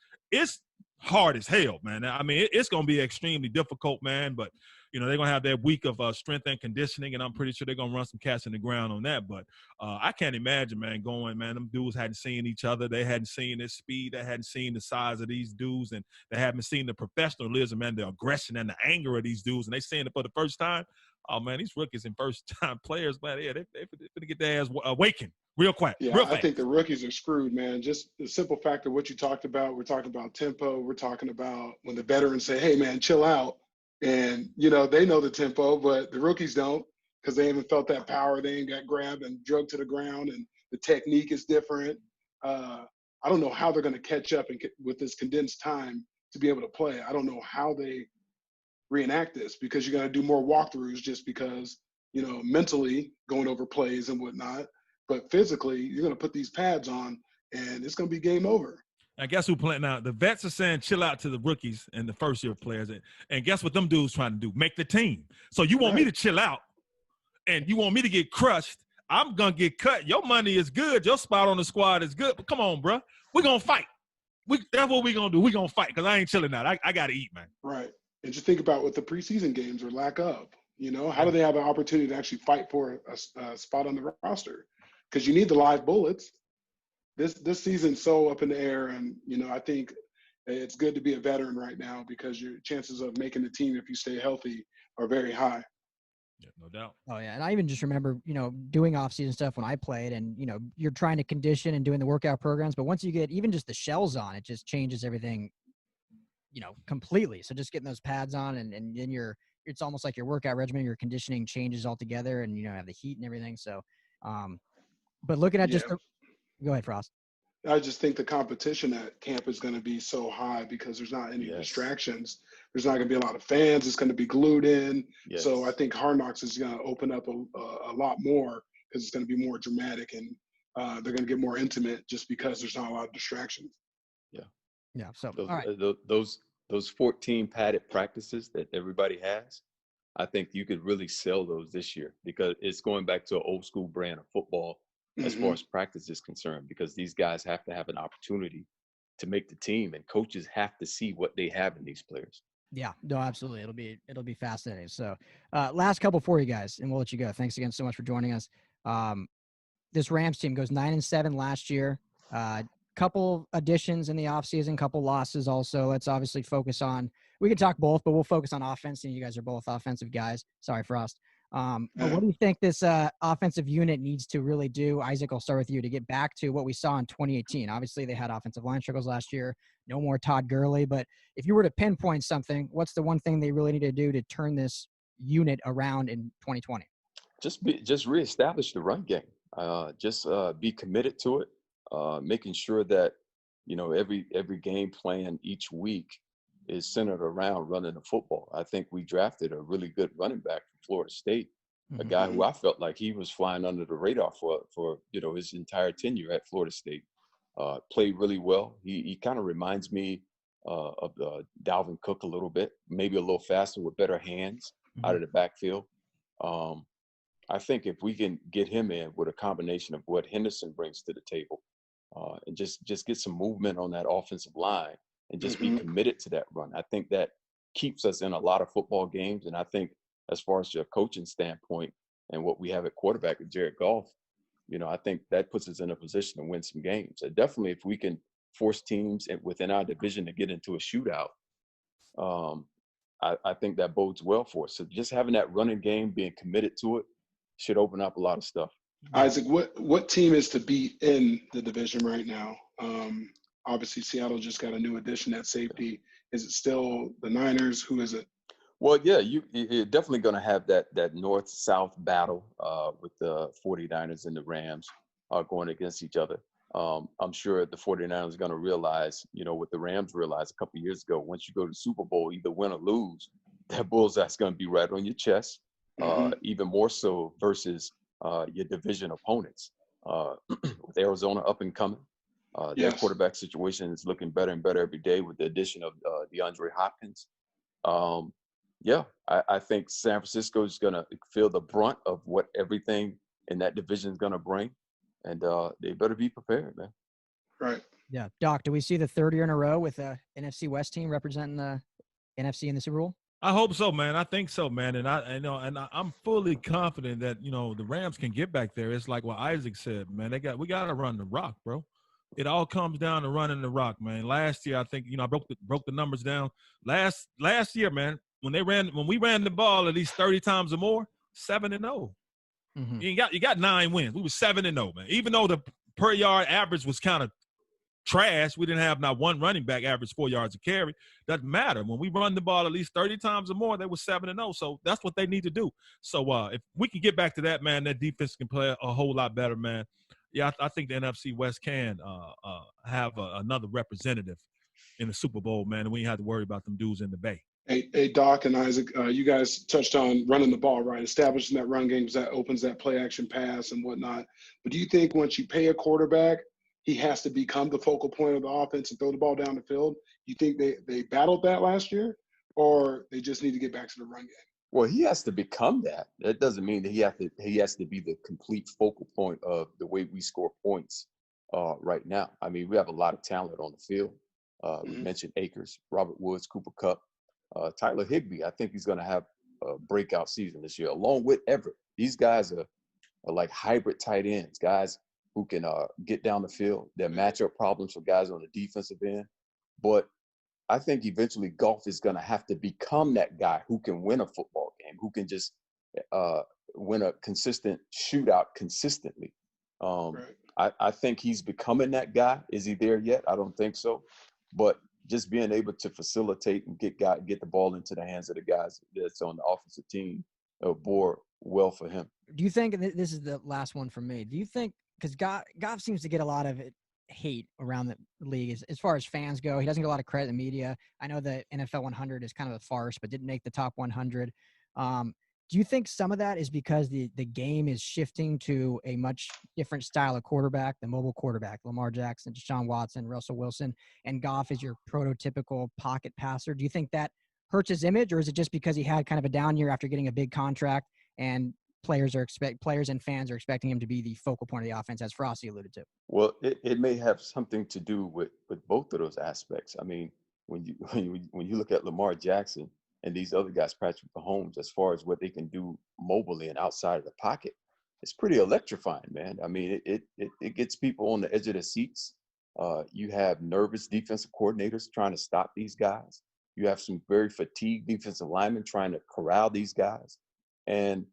[SPEAKER 6] hard as hell, man. I mean, it's gonna be extremely difficult, man. But you know, they're going to have that week of strength and conditioning, and I'm pretty sure they're going to run some cats in the ground on that. But I can't imagine, man, them dudes hadn't seen each other. They hadn't seen this speed. They hadn't seen the size of these dudes, and they haven't seen the professionalism and the aggression and the anger of these dudes, and they seeing it for the first time. Oh, man, these rookies and first-time players, man, yeah, they're going to get their ass awakened real quick.
[SPEAKER 4] Yeah,
[SPEAKER 6] real fast.
[SPEAKER 4] I think the rookies are screwed, man. Just the simple fact of what you talked about. We're talking about tempo. We're talking about when the veterans say, hey, man, chill out. And, you know, they know the tempo, but the rookies don't because they haven't felt that power. They ain't got grabbed and drugged to the ground, and the technique is different. I don't know how they're going to catch up with this condensed time to be able to play. I don't know how they reenact this because you're going to do more walkthroughs just because, you know, mentally going over plays and whatnot. But physically, you're going to put these pads on, and it's going to be game over.
[SPEAKER 6] And guess who playing now? The vets are saying chill out to the rookies and the first-year players. And guess what them dudes trying to do? Make the team. So you want me to chill out and you want me to get crushed. I'm going to get cut. Your money is good. Your spot on the squad is good. But come on, bro. We're going to fight. That's what we're going to do. We're going to fight because I ain't chilling out. I got to eat, man.
[SPEAKER 4] Right. And just think about what the preseason games or lack of. You know, how do they have an opportunity to actually fight for a spot on the roster? Because you need the live bullets. this season's so up in the air, and I think it's good to be a veteran right now because your chances of making the team if you stay healthy are very high.
[SPEAKER 6] Yeah, no doubt.
[SPEAKER 3] Oh yeah, and I even just remember, doing off-season stuff when I played, and you're trying to condition and doing the workout programs, but once you get even just the shells on, it just changes everything, completely. So just getting those pads on, and then it's almost like your workout regimen, your conditioning changes altogether, and have the heat and everything. So, but looking at just go ahead, Frost.
[SPEAKER 4] I just think the competition at camp is going to be so high because there's not any distractions. There's not going to be a lot of fans. It's going to be glued in.
[SPEAKER 7] Yes.
[SPEAKER 4] So I think Hard Knocks is going to open up a lot more because it's going to be more dramatic, and they're going to get more intimate just because there's not a lot of distractions.
[SPEAKER 3] Yeah. So
[SPEAKER 7] Those,
[SPEAKER 3] all right.
[SPEAKER 7] Those 14 padded practices that everybody has, I think you could really sell those this year because it's going back to an old school brand of football as far as practice is concerned, because these guys have to have an opportunity to make the team, and coaches have to see what they have in these players.
[SPEAKER 3] Yeah, no, absolutely. It'll be fascinating. So last couple for you guys, and we'll let you go. Thanks again so much for joining us. This Rams team goes 9-7 last year. Couple additions in the offseason, couple losses also. Let's obviously focus on, we can talk both, but we'll focus on offense, and you guys are both offensive guys. Sorry, Frost. But what do you think this offensive unit needs to really do? Isaac, I'll start with you to get back to what we saw in 2018. Obviously, they had offensive line struggles last year. No more Todd Gurley. But if you were to pinpoint something, what's the one thing they really need to do to turn this unit around in 2020?
[SPEAKER 7] Just reestablish the run game. Be committed to it. Making sure that every game plan each week is centered around running the football. I think we drafted a really good running back from Florida State, a guy who I felt like he was flying under the radar for his entire tenure at Florida State. Played really well. He kind of reminds me of Dalvin Cook a little bit, maybe a little faster with better hands out of the backfield. I think if we can get him in with a combination of what Henderson brings to the table, and just get some movement on that offensive line and just be committed to that run, I think that keeps us in a lot of football games. And I think as far as your coaching standpoint and what we have at quarterback with Jared Goff, I think that puts us in a position to win some games. And definitely if we can force teams within our division to get into a shootout, I think that bodes well for us. So just having that running game, being committed to it, should open up a lot of stuff.
[SPEAKER 4] Isaac, what team is to beat in the division right now? Obviously, Seattle just got a new addition at safety. Is it still the Niners? Who is it?
[SPEAKER 7] Well, yeah, you're definitely going to have that north-south battle with the 49ers and the Rams going against each other. I'm sure the 49ers are going to realize, what the Rams realized a couple of years ago, once you go to the Super Bowl, either win or lose, that bullseye's going to be right on your chest, even more so versus your division opponents. With Arizona up and coming, their quarterback situation is looking better and better every day with the addition of DeAndre Hopkins. I think San Francisco is going to feel the brunt of what everything in that division is going to bring, and they better be prepared, man.
[SPEAKER 4] Right.
[SPEAKER 3] Yeah. Doc, do we see the third year in a row with a NFC West team representing the NFC in the Super Bowl?
[SPEAKER 6] I hope so, man. I think so, man. And I'm fully confident that, the Rams can get back there. It's like what Isaac said, man. We got to run the rock, bro. It all comes down to running the rock, man. Last year, I think, I broke the numbers down. Last year, man, when we ran the ball at least 30 times or more, 7-0. You got 9 wins. We were 7-0, man. Even though the per yard average was kind of trash, we didn't have not one running back average 4 yards a carry. Doesn't matter. When we run the ball at least 30 times or more, they were 7-0. So that's what they need to do. So if we can get back to that, man, that defense can play a whole lot better, man. Yeah, I think the NFC West can have another representative in the Super Bowl, man, and we ain't have to worry about them dudes in the Bay.
[SPEAKER 4] Hey, Doc and Isaac, you guys touched on running the ball, right? Establishing that run game that opens that play action pass and whatnot. But do you think once you pay a quarterback, he has to become the focal point of the offense and throw the ball down the field? You think they battled that last year, or they just need to get back to the run game?
[SPEAKER 7] Well, he has to become that. That doesn't mean that he has to be the complete focal point of the way we score points right now. I mean, we have a lot of talent on the field. We mentioned Akers, Robert Woods, Cooper Kupp, Tyler Higbee. I think he's going to have a breakout season this year, along with Everett. These guys are like hybrid tight ends, guys who can get down the field. There are matchup problems for guys on the defensive end. But I think eventually Goff is going to have to become that guy who can win a football game, who can just win a consistent shootout consistently. I think he's becoming that guy. Is he there yet? I don't think so. But just being able to facilitate and get the ball into the hands of the guys that's on the offensive team bore well for him.
[SPEAKER 3] Do you think, and this is the last one from me, do you think, because Goff seems to get a lot of hate around the league as far as fans go. He doesn't get a lot of credit in the media. I know the NFL 100 is kind of a farce, but didn't make the top 100. Do you think some of that is because the game is shifting to a much different style of quarterback, the mobile quarterback, Lamar Jackson, Deshaun Watson, Russell Wilson, and Goff is your prototypical pocket passer? Do you think that hurts his image, or is it just because he had kind of a down year after getting a big contract and players and fans are expecting him to be the focal point of the offense, as Frostee alluded to?
[SPEAKER 7] Well, it may have something to do with both of those aspects. I mean, when you look at Lamar Jackson and these other guys, Patrick Mahomes, as far as what they can do mobily and outside of the pocket, it's pretty electrifying, man. I mean, it gets people on the edge of their seats. You have nervous defensive coordinators trying to stop these guys. You have some very fatigued defensive linemen trying to corral these guys. And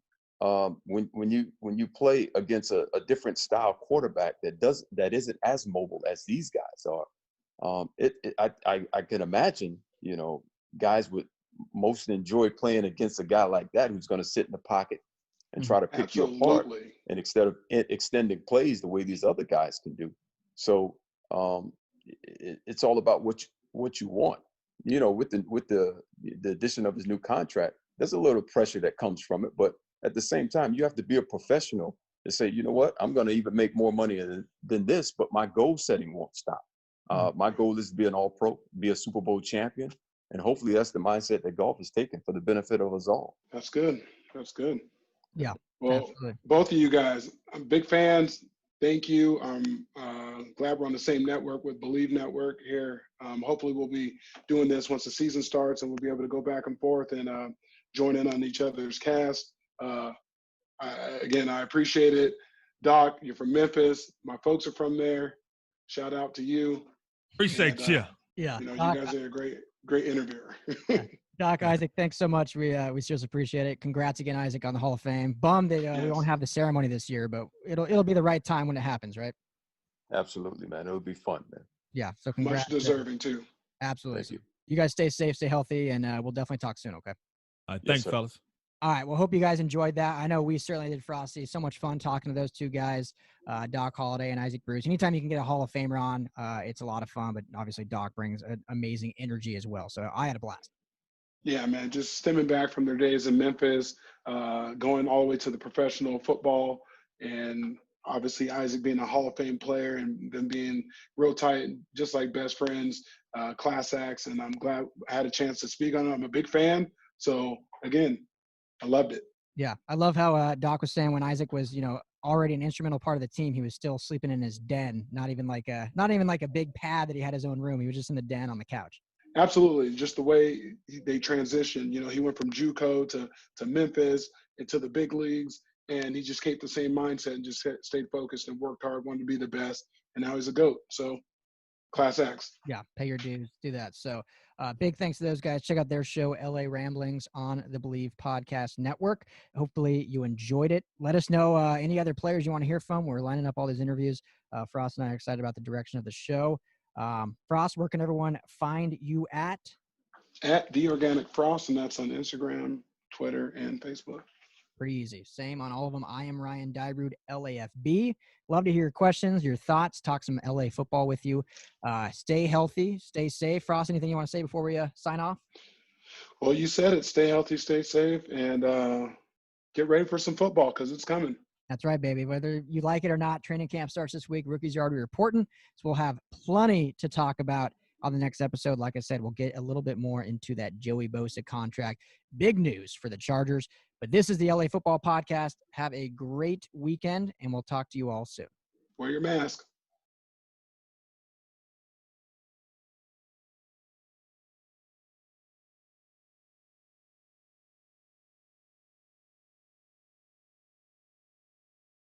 [SPEAKER 7] when you play against a different style quarterback that isn't as mobile as these guys are, I can imagine, guys would most enjoy playing against a guy like that who's going to sit in the pocket and try to pick you apart, and instead of extending plays the way these other guys can do. So it's all about what you want. With the addition of his new contract, there's a little pressure that comes from it, but at the same time, you have to be a professional to say, you know what, I'm going to even make more money than this, but my goal setting won't stop. My goal is to be an all-pro, be a Super Bowl champion, and hopefully that's the mindset that Goff is taking for the benefit of us all.
[SPEAKER 4] That's good. That's good.
[SPEAKER 3] Yeah.
[SPEAKER 4] Well,
[SPEAKER 3] absolutely.
[SPEAKER 4] Both of you guys, I'm big fans. Thank you. I'm glad we're on the same network with Bleav Network here. Hopefully we'll be doing this once the season starts, and we'll be able to go back and forth and join in on each other's cast. I appreciate it. Doc, you're from Memphis. My folks are from there. Shout out to you.
[SPEAKER 6] Appreciate you.
[SPEAKER 3] Yeah.
[SPEAKER 4] You guys are a great interviewer.
[SPEAKER 3] Doc, Isaac, thanks so much. We seriously appreciate it. Congrats again, Isaac, on the Hall of Fame. Bummed that we won't have the ceremony this year, but it'll be the right time when it happens, right?
[SPEAKER 7] Absolutely, man. It'll be fun, man.
[SPEAKER 3] Yeah. So congrats.
[SPEAKER 4] Much deserving too.
[SPEAKER 3] Absolutely.
[SPEAKER 7] Thank you.
[SPEAKER 3] You guys stay safe, stay healthy, and we'll definitely talk soon. Okay.
[SPEAKER 6] Thanks, fellas.
[SPEAKER 3] All right. Well, hope you guys enjoyed that. I know we certainly did, Frostee. So much fun talking to those two guys, Doc Holliday and Isaac Bruce. Anytime you can get a Hall of Famer on, it's a lot of fun, but obviously Doc brings an amazing energy as well. So I had a blast.
[SPEAKER 4] Yeah, man, just stemming back from their days in Memphis, going all the way to the professional football, and obviously Isaac being a Hall of Fame player and them being real tight, just like best friends, class acts, and I'm glad I had a chance to speak on it. I'm a big fan. So, again, I loved it.
[SPEAKER 3] Yeah, I love how Doc was saying when Isaac was, already an instrumental part of the team, he was still sleeping in his den, not even like a big pad that he had his own room. He was just in the den on the couch.
[SPEAKER 4] Absolutely. Just the way they transitioned, he went from JUCO to Memphis and to the big leagues, and he just kept the same mindset and just stayed focused and worked hard, wanted to be the best, and now he's a GOAT. So class acts.
[SPEAKER 3] Yeah, pay your dues, do that. So big thanks to those guys. Check out their show, LA Ramblings, on the Bleav Podcast Network. Hopefully you enjoyed it. Let us know any other players you want to hear from. We're lining up all these interviews. Frost and I are excited about the direction of the show. Frost, where can everyone find you at?
[SPEAKER 4] At The Organic Frost, and that's on Instagram, Twitter, and Facebook.
[SPEAKER 3] Pretty easy. Same on all of them. I am Ryan Dyrud, LAFB. Love to hear your questions, your thoughts, talk some LA football with you. Stay healthy, stay safe. Frost, anything you want to say before we sign off?
[SPEAKER 4] Well, you said it. Stay healthy, stay safe, and get ready for some football because it's coming.
[SPEAKER 3] That's right, baby. Whether you like it or not, training camp starts this week. Rookies are already reporting, so we'll have plenty to talk about on the next episode. Like I said, we'll get a little bit more into that Joey Bosa contract. Big news for the Chargers. But this is the LA Football Podcast. Have a great weekend, and we'll talk to you all soon.
[SPEAKER 4] Wear your mask.